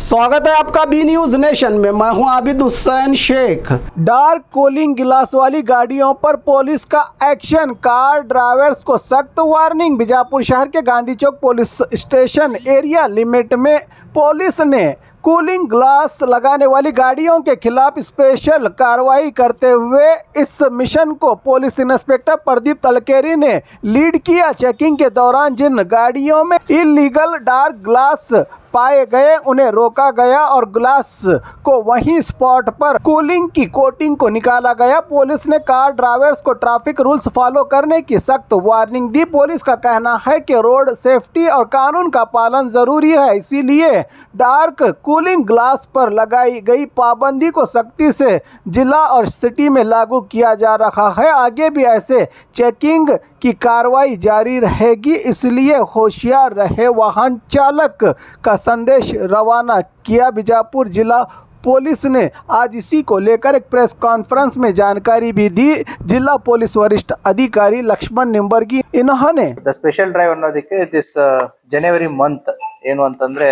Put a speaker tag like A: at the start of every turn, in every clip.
A: स्वागत है आपका बी न्यूज नेशन में। मैं हूं आबिद हुसैन शेख। डार्क कूलिंग गिलास वाली गाड़ियों पर पुलिस का एक्शन, कार ड्राइवर्स को सख्त वार्निंग। बीजापुर शहर के गांधी चौक पुलिस स्टेशन एरिया लिमिट में पुलिस ने कूलिंग ग्लास लगाने वाली गाड़ियों के खिलाफ स्पेशल कार्रवाई करते हुए इस मिशन को पुलिस इंस्पेक्टर प्रदीप तलकेरी ने लीड किया। चेकिंग के दौरान जिन गाड़ियों में इलीगल डार्क ग्लास पाए गए उन्हें रोका गया और ग्लास को वहीं स्पॉट पर कूलिंग की कोटिंग को निकाला गया। पुलिस ने कार ड्राइवर्स को ट्रैफिक रूल्स फॉलो करने की सख्त वार्निंग दी। पुलिस का कहना है कि रोड सेफ्टी और कानून का पालन जरूरी है, इसीलिए डार्क कूलिंग ग्लास पर लगाई गई पाबंदी को सख्ती से जिला और सिटी में लागू किया जा रहा है। आगे भी ऐसे चेकिंग की कार्रवाई जारी रहेगी, इसलिए होशियार रहे वाहन चालक का संदेश रवाना किया। बीजापुर जिला पुलिस ने आज इसी को लेकर एक प्रेस कॉन्फ्रेंस में जानकारी भी दी। जिला पुलिस वरिष्ठ अधिकारी लक्ष्मण निंबर्गी इन्होंने
B: द स्पेशल ड्राइव ಅನ್ನೋದಕ್ಕೆ ದಿಸ್ ಜನವರಿ ಮಂತ್ ಏನು ಅಂತಂದ್ರೆ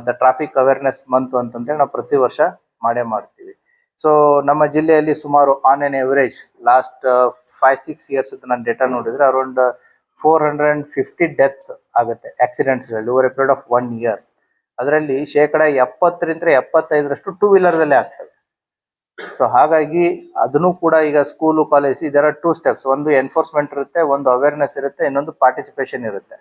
B: ದ ಟ್ರಾಫಿಕ್ ಅವೇರ್ನೆಸ್ ಮಂತ್ ಅಂತಂದ್ರೆ ನಾವು ಪ್ರತಿ ವರ್ಷ ಮಾಡ್ತೀವಿ. ಸೊ ನಮ್ಮ ಜಿಲ್ಲೆಯಲ್ಲಿ ಸುಮಾರು on an average last 5-6 years ನಾನು ಡೇಟಾ ನೋಡಿದ್ರೆ ಅರೌಂಡ್ 450 ಡೆತ್ಸ್ ಆಗುತ್ತೆ ಆಕ್ಸಿಡೆಂಟ್ಸ್ಗಳಲ್ಲಿ over a period of 1 year. ಅದರಲ್ಲಿ 70-75% ಟೂ ವೀಲರ್ದಲ್ಲೇ ಆಗ್ತವೆ. ಸೊ ಹಾಗಾಗಿ ಅದನ್ನು ಕೂಡ ಈಗ ಸ್ಕೂಲು ಕಾಲೇಜ್ ಇದರ 2 ಸ್ಟೆಪ್ಸ್, ಒಂದು ಎನ್ಫೋರ್ಸ್ಮೆಂಟ್ ಇರುತ್ತೆ, ಒಂದು ಅವೇರ್ನೆಸ್ ಇರುತ್ತೆ, ಇನ್ನೊಂದು ಪಾರ್ಟಿಸಿಪೇಷನ್ ಇರುತ್ತೆ.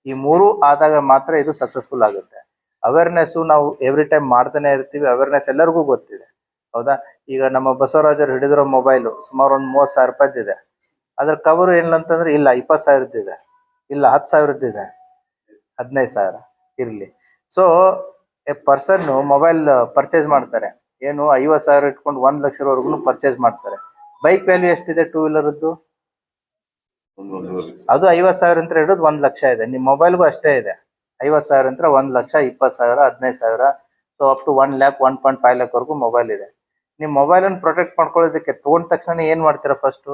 B: ಈ ಮೂರು ಆದಾಗ ಮಾತ್ರ ಇದು ಸಕ್ಸಸ್ಫುಲ್ ಆಗುತ್ತೆ. ಅವೇರ್ನೆಸ್ ನಾವು ಎವ್ರಿ ಟೈಮ್ ಮಾಡ್ತಾನೆ ಇರ್ತೀವಿ. ಅವೇರ್ನೆಸ್ ಎಲ್ಲರಿಗೂ ಗೊತ್ತಿದೆ, ಹೌದಾ? ಈಗ ನಮ್ಮ ಬಸವರಾಜರು ಹಿಡಿದಿರೋ ಮೊಬೈಲು ಸುಮಾರು ಒಂದು 30,000 ರೂಪಾಯಿದಿದೆ. ಅದ್ರ ಕವರು ಏನಂತಂದ್ರೆ ಇಲ್ಲ 20,000 ಇದೆ, ಇಲ್ಲ 10,000 ಇದೆ, 15,000 ಇರ್ಲಿ. So A person mobile purchase ಮಾಡ್ತಾರೆ, ಏನು 50,000 ಇಟ್ಕೊಂಡು 1 ಲಕ್ಷವರೆಗೂ ಪರ್ಚೇಸ್ ಮಾಡ್ತಾರೆ. ಬೈಕ್ ವ್ಯಾಲ್ಯೂ ಎಷ್ಟಿದೆ ಟೂ ವೀಲರ್ದು? ಅದು 50,000 ಅಂತ ಹಿಡಿದು 1 ಲಕ್ಷ ಇದೆ. ನಿಮ್ಮ ಮೊಬೈಲ್ಗೂ ಅಷ್ಟೇ ಇದೆ. 50,000 ಅಂತ 1 lakh, 20,000, 15,000, so up to 1 lakh 1.5 lakh ವರೆಗೂ ಮೊಬೈಲ್ ಇದೆ. ನಿಮ್ಮ ಮೊಬೈಲ್ ಅನ್ನು ಪ್ರೊಟೆಕ್ಟ್ ಮಾಡ್ಕೊಳ್ಳೋದಕ್ಕೆ ತಗೊಂಡ ತಕ್ಷಣ ಏನ್ ಮಾಡ್ತೀರಾ? ಫಸ್ಟ್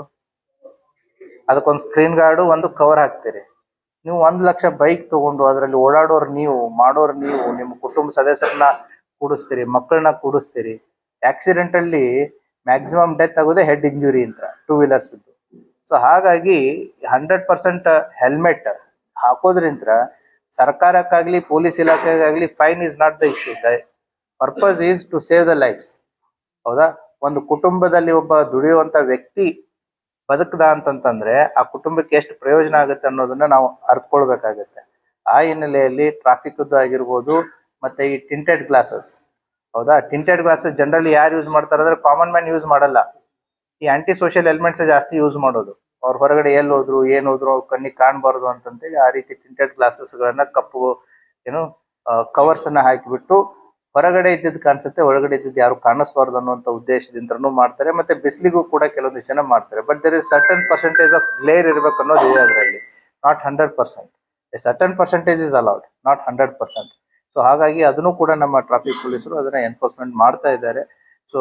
B: ಅದಕ್ಕೊಂದು ಸ್ಕ್ರೀನ್ ಗಾರ್ಡು, ಒಂದು ಕವರ್ ಹಾಕ್ತೀರಿ. ನೀವು 1 ಲಕ್ಷ ಬೈಕ್ ತಗೊಂಡು ಅದರಲ್ಲಿ ಓಡಾಡೋರು ನೀವು, ಮಾಡೋರು ನೀವು, ನಿಮ್ಮ ಕುಟುಂಬ ಸದಸ್ಯರನ್ನ ಕೂಡಿಸ್ತೀರಿ, ಮಕ್ಕಳನ್ನ ಕೂಡಿಸ್ತೀರಿ. ಆಕ್ಸಿಡೆಂಟ್ ಅಲ್ಲಿ ಮ್ಯಾಕ್ಸಿಮಮ್ ಡೆತ್ ಆಗೋದೇ ಹೆಡ್ ಇಂಜುರಿ ಅಂತ ಟೂ ವೀಲರ್ಸ್. ಸೊ ಹಾಗಾಗಿ 100% ಹೆಲ್ಮೆಟ್ ಹಾಕೋದ್ರಿಂದ ಸರ್ಕಾರಕ್ಕಾಗ್ಲಿ ಪೊಲೀಸ್ ಇಲಾಖೆಗಾಗ್ಲಿ fine is not the issue. The purpose is to save the lives, ಹೌದಾ? ಒಂದು ಕುಟುಂಬದಲ್ಲಿ ಒಬ್ಬ ದುಡಿಯುವಂತ ವ್ಯಕ್ತಿ ಬದುಕದ ಅಂತಂತಂದ್ರೆ ಆ ಕುಟುಂಬಕ್ಕೆ ಎಷ್ಟು ಪ್ರಯೋಜನ ಆಗುತ್ತೆ ಅನ್ನೋದನ್ನ ನಾವು ಅರ್ಥಕೊಳ್ಬೇಕಾಗತ್ತೆ. ಆ ಹಿನ್ನೆಲೆಯಲ್ಲಿ ಟ್ರಾಫಿಕ್ ಆಗಿರ್ಬೋದು, ಮತ್ತೆ ಈ ಟಿಂಟೆಡ್ ಗ್ಲಾಸಸ್, ಹೌದಾ? ಟಿಂಟೆಡ್ ಗ್ಲಾಸಸ್ ಜನರಲಿ ಯಾರು ಯೂಸ್ ಮಾಡ್ತಾರೆ ಅಂದ್ರೆ ಕಾಮನ್ ಮ್ಯಾನ್ ಯೂಸ್ ಮಾಡಲ್ಲ. ಈ ಆಂಟಿ ಸೋಷಿಯಲ್ ಎಲಿಮೆಂಟ್ಸ್ ಜಾಸ್ತಿ ಯೂಸ್ ಮಾಡೋದು. ಅವ್ರು ಹೊರಗಡೆ ಎಲ್ಲಿ ಹೋದ್ರು ಏನ್ ಹೋದ್ರು ಅವ್ರ ಕಣ್ಣಿಗೆ ಕಾಣಬಾರ್ದು ಅಂತಂತೇಳಿ ಆ ರೀತಿ ಟಿಂಟೆಡ್ ಗ್ಲಾಸಸ್ ಗಳನ್ನ ಕಪ್ಪು ಏನು ಕವರ್ಸ್ ಅನ್ನ ಹಾಕಿಬಿಟ್ಟು ಹೊರಗಡೆ ಇದ್ದಿದ್ದು ಕಾಣಿಸುತ್ತೆ, ಒಳಗಡೆ ಇದ್ದಿದ್ದು ಯಾರು ಕಾಣಿಸ್ಬಾರ್ದು ಅನ್ನುವಂತ ಉದ್ದೇಶದಿಂದನೂ ಮಾಡ್ತಾರೆ. ಮತ್ತೆ ಬಿಸಿಲಿಗೂ ಕೂಡ ಕೆಲವೊಂದು ಜನ ಮಾಡ್ತಾರೆ. But there is certain percentage of glare ಇರ್ಬೇಕು ಅನ್ನೋದು ಇದೆ ಅದರಲ್ಲಿ, not 100%. A certain percentage is allowed, not 100%. So ಹಾಗಾಗಿ ಅದನ್ನು ಕೂಡ ನಮ್ಮ ಟ್ರಾಫಿಕ್ ಪೊಲೀಸರು ಅದನ್ನ ಎನ್ಫೋರ್ಸ್ಮೆಂಟ್ ಮಾಡ್ತಾ ಇದ್ದಾರೆ. ಸೊ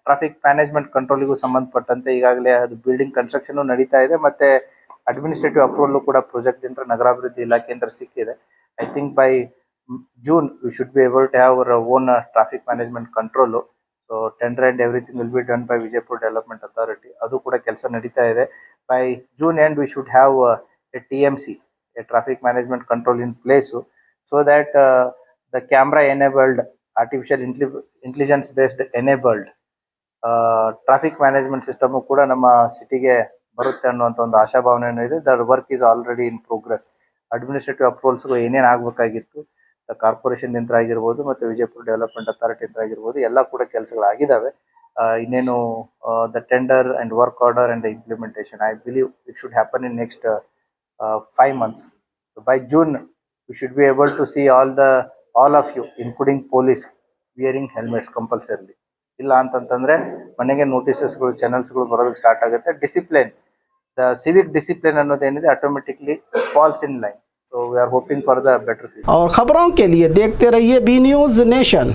B: ಟ್ರಾಫಿಕ್ ಮ್ಯಾನೇಜ್ಮೆಂಟ್ ಕಂಟ್ರೋಲಿಗೂ ಸಂಬಂಧಪಟ್ಟಂತೆ ಈಗಾಗಲೇ ಅದು ಬಿಲ್ಡಿಂಗ್ ಕನ್ಸ್ಟ್ರಕ್ಷನ್ ನಡೀತಾ ಇದೆ. ಮತ್ತೆ ಅಡ್ಮಿನಿಸ್ಟ್ರೇಟಿವ್ ಅಪ್ರೂವಲ್ ಕೂಡ ಪ್ರಾಜೆಕ್ಟ್ ಇಂದ ನಗರಾಭಿವೃದ್ಧಿ ಇಲಾಖೆಯಿಂದ ಸಿಕ್ಕಿದೆ. I think by June we should be able to have our own traffic management control. So tender and everything will be done by Vijaypur Development Authority. Adu kuda kelsa nadita ide. By June end we should have a TMC, a traffic management control in place, so that the camera enabled, artificial intelligence based enabled traffic management system kuda nama city ge barutte annuvanta ಒಂದು ಆಶಾಭಾವನೆ ಇದೆ. The work is already in progress. Administrative approvals ಏನೇನು ಆಗ್ಬೇಕಾಗಿತ್ತು corporation ಯಂತ್ರ ಆಗಿರ್ಬೋದು, ಮತ್ತೆ Vijayapura development authority ಯಂತ್ರ ಆಗಿರ್ಬೋದು, ಎಲ್ಲ ಕೂಡ ಕೆಲಸಗಳಾಗಿದ್ದಾವೆ. ಇನ್ನೇನು the tender and work order and the implementation, I believe it should happen in next 5 months. So by June we should be able to see all of you including police wearing helmets compulsorily. ಇಲ್ಲ ಅಂತಂತಂದ್ರೆ ಮನೆಗೆ ನೋಟಿಸಸ್ಗಳು, ಚಾನಲ್ಸ್ಗಳು ಬರೋದಕ್ಕೆ start ಆಗುತ್ತೆ. Discipline, the civic discipline ಅನ್ನೋದೇನಿದೆ automatically falls in line. So we are hoping for the better future.
A: और खबरों के लिए देखते रहिए बी न्यूज नेशन।